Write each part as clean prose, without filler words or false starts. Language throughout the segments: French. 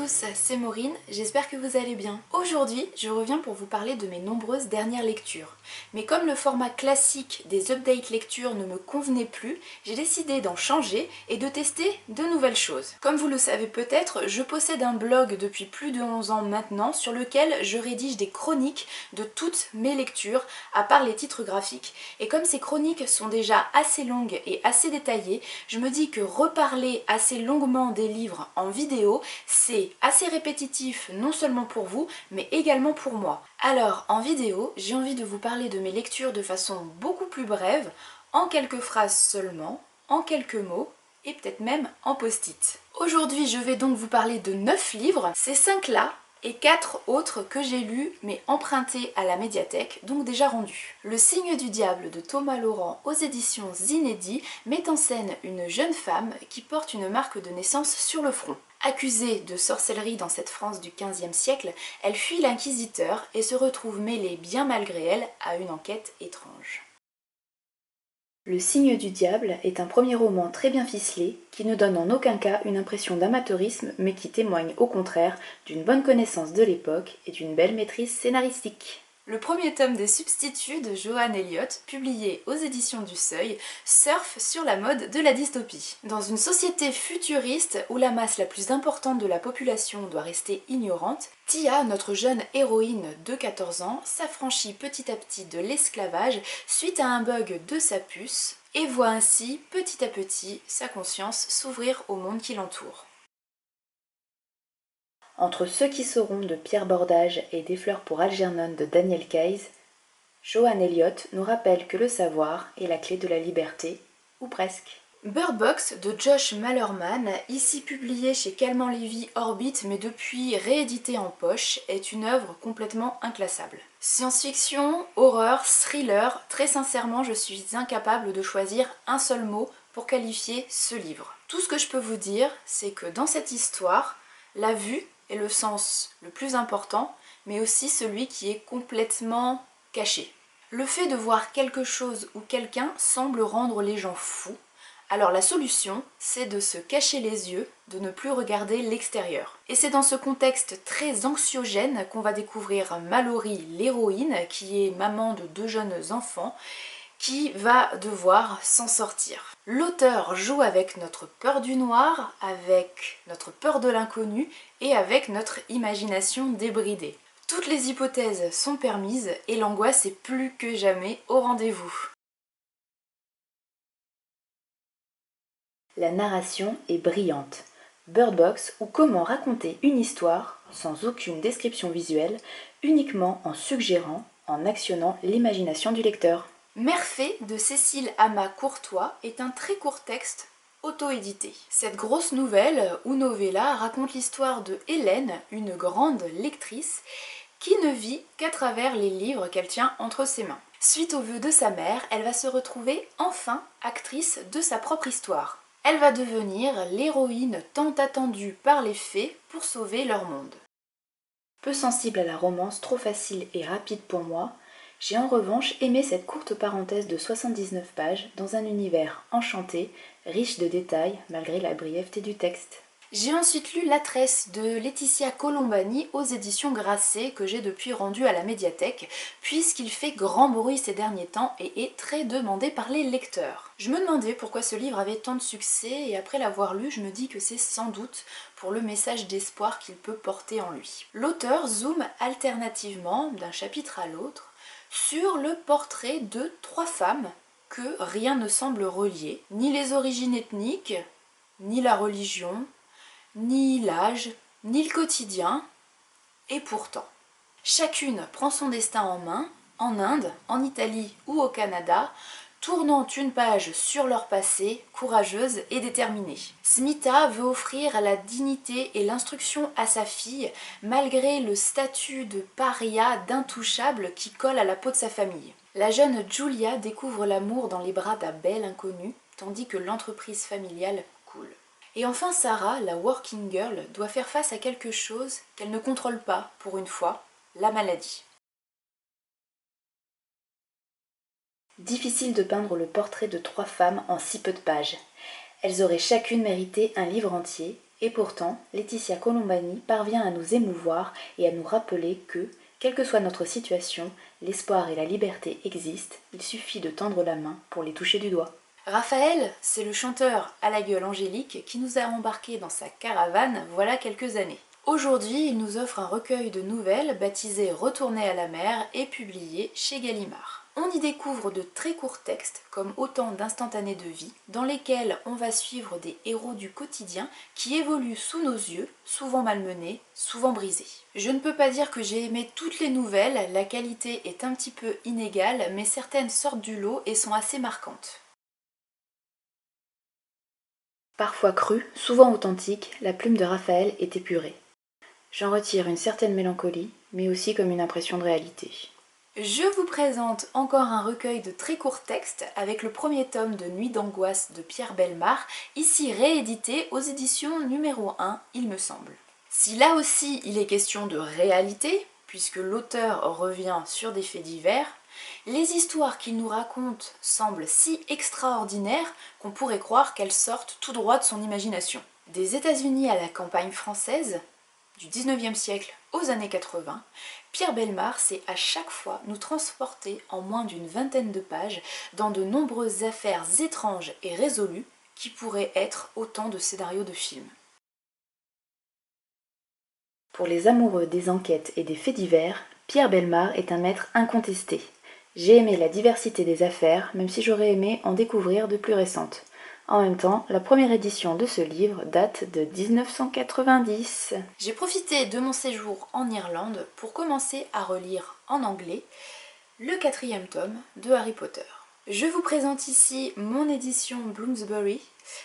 tous, c'est Maureen, j'espère que vous allez bien. Aujourd'hui, je reviens pour vous parler de mes nombreuses dernières lectures. Mais comme le format classique des update lectures ne me convenait plus, j'ai décidé d'en changer et de tester de nouvelles choses. Comme vous le savez peut-être, je possède un blog depuis plus de 11 ans maintenant sur lequel je rédige des chroniques de toutes mes lectures, à part les titres graphiques. Et comme ces chroniques sont déjà assez longues et assez détaillées, je me dis que reparler assez longuement des livres en vidéo, c'est assez répétitif non seulement pour vous, mais également pour moi. Alors, en vidéo, j'ai envie de vous parler de mes lectures de façon beaucoup plus brève, en quelques phrases seulement, en quelques mots, et peut-être même en post-it. Aujourd'hui, je vais donc vous parler de 9 livres. Ces 5-là, et 4 autres que j'ai lus mais empruntés à la médiathèque, donc déjà rendus. Le signe du diable de Thomas Laurent aux éditions Zinedii met en scène une jeune femme qui porte une marque de naissance sur le front. Accusée de sorcellerie dans cette France du XVe siècle, elle fuit l'inquisiteur et se retrouve mêlée bien malgré elle à une enquête étrange. Le signe du diable est un premier roman très bien ficelé qui ne donne en aucun cas une impression d'amateurisme mais qui témoigne au contraire d'une bonne connaissance de l'époque et d'une belle maîtrise scénaristique. Le premier tome des Substituts de Johan Elliott, publié aux éditions du Seuil, surfe sur la mode de la dystopie. Dans une société futuriste où la masse la plus importante de la population doit rester ignorante, Tia, notre jeune héroïne de 14 ans, s'affranchit petit à petit de l'esclavage suite à un bug de sa puce et voit ainsi petit à petit sa conscience s'ouvrir au monde qui l'entoure. Entre Ceux qui sauront de Pierre Bordage et Des fleurs pour Algernon de Daniel Keyes, Johan Elliott nous rappelle que le savoir est la clé de la liberté, ou presque. Bird Box de Josh Malerman, ici publié chez Calman Levy Orbit mais depuis réédité en poche, est une œuvre complètement inclassable. Science-fiction, horreur, thriller, très sincèrement je suis incapable de choisir un seul mot pour qualifier ce livre. Tout ce que je peux vous dire, c'est que dans cette histoire, la vue est le sens le plus important, mais aussi celui qui est complètement caché. Le fait de voir quelque chose ou quelqu'un semble rendre les gens fous. Alors la solution, c'est de se cacher les yeux, de ne plus regarder l'extérieur. Et c'est dans ce contexte très anxiogène qu'on va découvrir Mallory, l'héroïne, qui est maman de 2 jeunes enfants, qui va devoir s'en sortir. L'auteur joue avec notre peur du noir, avec notre peur de l'inconnu et avec notre imagination débridée. Toutes les hypothèses sont permises et l'angoisse est plus que jamais au rendez-vous. La narration est brillante. Bird Box ou comment raconter une histoire sans aucune description visuelle, uniquement en suggérant, en actionnant l'imagination du lecteur. Mère-fée de Cécile Ama Courtois est un très court texte auto-édité. Cette grosse nouvelle, ou novella, raconte l'histoire de Hélène, une grande lectrice, qui ne vit qu'à travers les livres qu'elle tient entre ses mains. Suite au vœu de sa mère, elle va se retrouver enfin actrice de sa propre histoire. Elle va devenir l'héroïne tant attendue par les fées pour sauver leur monde. Peu sensible à la romance, trop facile et rapide pour moi, j'ai en revanche aimé cette courte parenthèse de 79 pages dans un univers enchanté, riche de détails malgré la brièveté du texte. J'ai ensuite lu La Tresse de Laetitia Colombani aux éditions Grasset que j'ai depuis rendu à la médiathèque puisqu'il fait grand bruit ces derniers temps et est très demandé par les lecteurs. Je me demandais pourquoi ce livre avait tant de succès et après l'avoir lu je me dis que c'est sans doute pour le message d'espoir qu'il peut porter en lui. L'auteur zoome alternativement d'un chapitre à l'autre sur le portrait de 3 femmes que rien ne semble relier, ni les origines ethniques, ni la religion, ni l'âge, ni le quotidien, et pourtant. Chacune prend son destin en main, en Inde, en Italie ou au Canada, tournant une page sur leur passé, courageuse et déterminée. Smita veut offrir la dignité et l'instruction à sa fille, malgré le statut de paria d'intouchable qui colle à la peau de sa famille. La jeune Julia découvre l'amour dans les bras d'un bel inconnu, tandis que l'entreprise familiale coule. Et enfin Sarah, la working girl, doit faire face à quelque chose qu'elle ne contrôle pas, pour une fois, la maladie. Difficile de peindre le portrait de 3 femmes en si peu de pages. Elles auraient chacune mérité un livre entier, Et pourtant, Laetitia Colombani parvient à nous émouvoir et à nous rappeler que, quelle que soit notre situation, l'espoir et la liberté existent, il suffit de tendre la main pour les toucher du doigt. Raphaël, c'est le chanteur à la gueule angélique qui nous a embarqués dans sa caravane voilà quelques années. Aujourd'hui, il nous offre un recueil de nouvelles baptisé Retourner à la mer et publié chez Gallimard. On y découvre de très courts textes, comme autant d'instantanés de vie, dans lesquels on va suivre des héros du quotidien qui évoluent sous nos yeux, souvent malmenés, souvent brisés. Je ne peux pas dire que j'ai aimé toutes les nouvelles, la qualité est un petit peu inégale, mais certaines sortent du lot et sont assez marquantes. Parfois crue, souvent authentique, la plume de Raphaël est épurée. J'en retire une certaine mélancolie, mais aussi comme une impression de réalité. Je vous présente encore un recueil de très courts textes avec le premier tome de Nuit d'angoisse de Pierre Bellemare, ici réédité aux éditions numéro 1, il me semble. Si là aussi il est question de réalité, puisque l'auteur revient sur des faits divers, les histoires qu'il nous raconte semblent si extraordinaires qu'on pourrait croire qu'elles sortent tout droit de son imagination. Des États-Unis à la campagne française, du 19e siècle aux années 80, Pierre Bellemare sait à chaque fois nous transporter en moins d'une vingtaine de pages dans de nombreuses affaires étranges et résolues qui pourraient être autant de scénarios de films. Pour les amoureux des enquêtes et des faits divers, Pierre Bellemare est un maître incontesté. J'ai aimé la diversité des affaires, même si j'aurais aimé en découvrir de plus récentes. En même temps, la première édition de ce livre date de 1990. J'ai profité de mon séjour en Irlande pour commencer à relire en anglais le 4e tome de Harry Potter. Je vous présente ici mon édition Bloomsbury,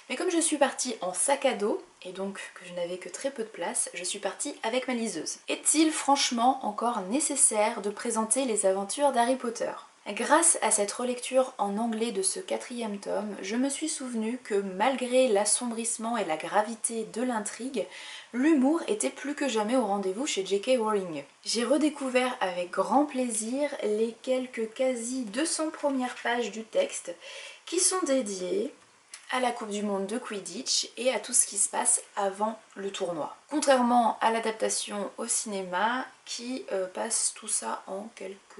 mais comme je suis partie en sac à dos, et donc que je n'avais que très peu de place, je suis partie avec ma liseuse. Est-il franchement encore nécessaire de présenter les aventures d'Harry Potter ? Grâce à cette relecture en anglais de ce 4e tome, je me suis souvenu que malgré l'assombrissement et la gravité de l'intrigue, l'humour était plus que jamais au rendez-vous chez J.K. Rowling. J'ai redécouvert avec grand plaisir les quelques quasi 200 premières pages du texte qui sont dédiées à la Coupe du Monde de Quidditch et à tout ce qui se passe avant le tournoi. Contrairement à l'adaptation au cinéma qui passe tout ça en quelques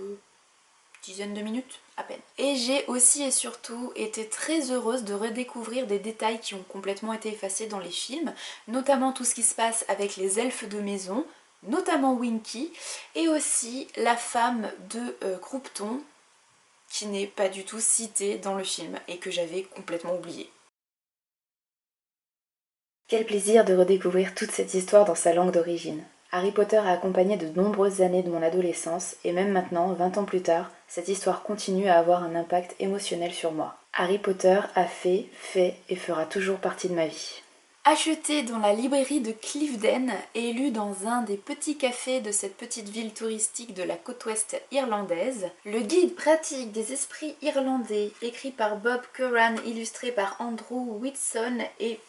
dizaine de minutes à peine. Et j'ai aussi et surtout été très heureuse de redécouvrir des détails qui ont complètement été effacés dans les films, notamment tout ce qui se passe avec les elfes de maison, notamment Winky, et aussi la femme de Croupton, qui n'est pas du tout citée dans le film et que j'avais complètement oublié. Quel plaisir de redécouvrir toute cette histoire dans sa langue d'origine. Harry Potter a accompagné de nombreuses années de mon adolescence et même maintenant, 20 ans plus tard, cette histoire continue à avoir un impact émotionnel sur moi. Harry Potter a fait et fera toujours partie de ma vie. Acheté dans la librairie de Cliveden et lu dans un des petits cafés de cette petite ville touristique de la côte ouest irlandaise, le guide pratique des esprits irlandais, écrit par Bob Curran, illustré par Andrew Whitson et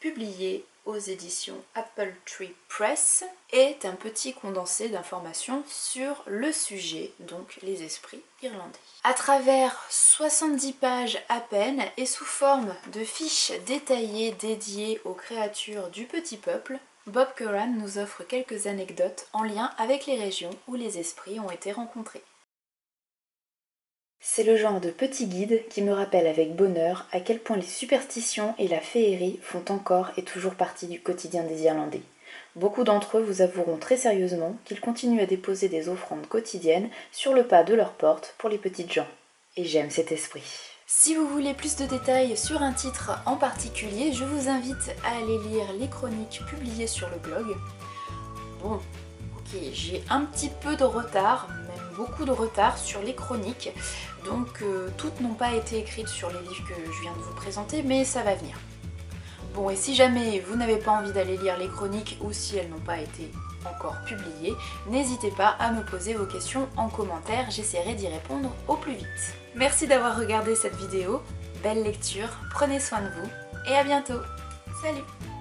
publié aux éditions Apple Tree Press, est un petit condensé d'informations sur le sujet, donc les esprits irlandais. À travers 70 pages à peine et sous forme de fiches détaillées dédiées aux créatures du petit peuple, Bob Curran nous offre quelques anecdotes en lien avec les régions où les esprits ont été rencontrés. C'est le genre de petit guide qui me rappelle avec bonheur à quel point les superstitions et la féerie font encore et toujours partie du quotidien des Irlandais. Beaucoup d'entre eux vous avoueront très sérieusement qu'ils continuent à déposer des offrandes quotidiennes sur le pas de leur porte pour les petites gens. Et j'aime cet esprit. Si vous voulez plus de détails sur un titre en particulier, je vous invite à aller lire les chroniques publiées sur le blog. Bon, ok, j'ai un petit peu de retard, même beaucoup de retard sur les chroniques, donc toutes n'ont pas été écrites sur les livres que je viens de vous présenter, mais ça va venir. Bon, et si jamais vous n'avez pas envie d'aller lire les chroniques ou si elles n'ont pas été encore publiées, n'hésitez pas à me poser vos questions en commentaire, j'essaierai d'y répondre au plus vite. Merci d'avoir regardé cette vidéo, belle lecture, prenez soin de vous et à bientôt. Salut!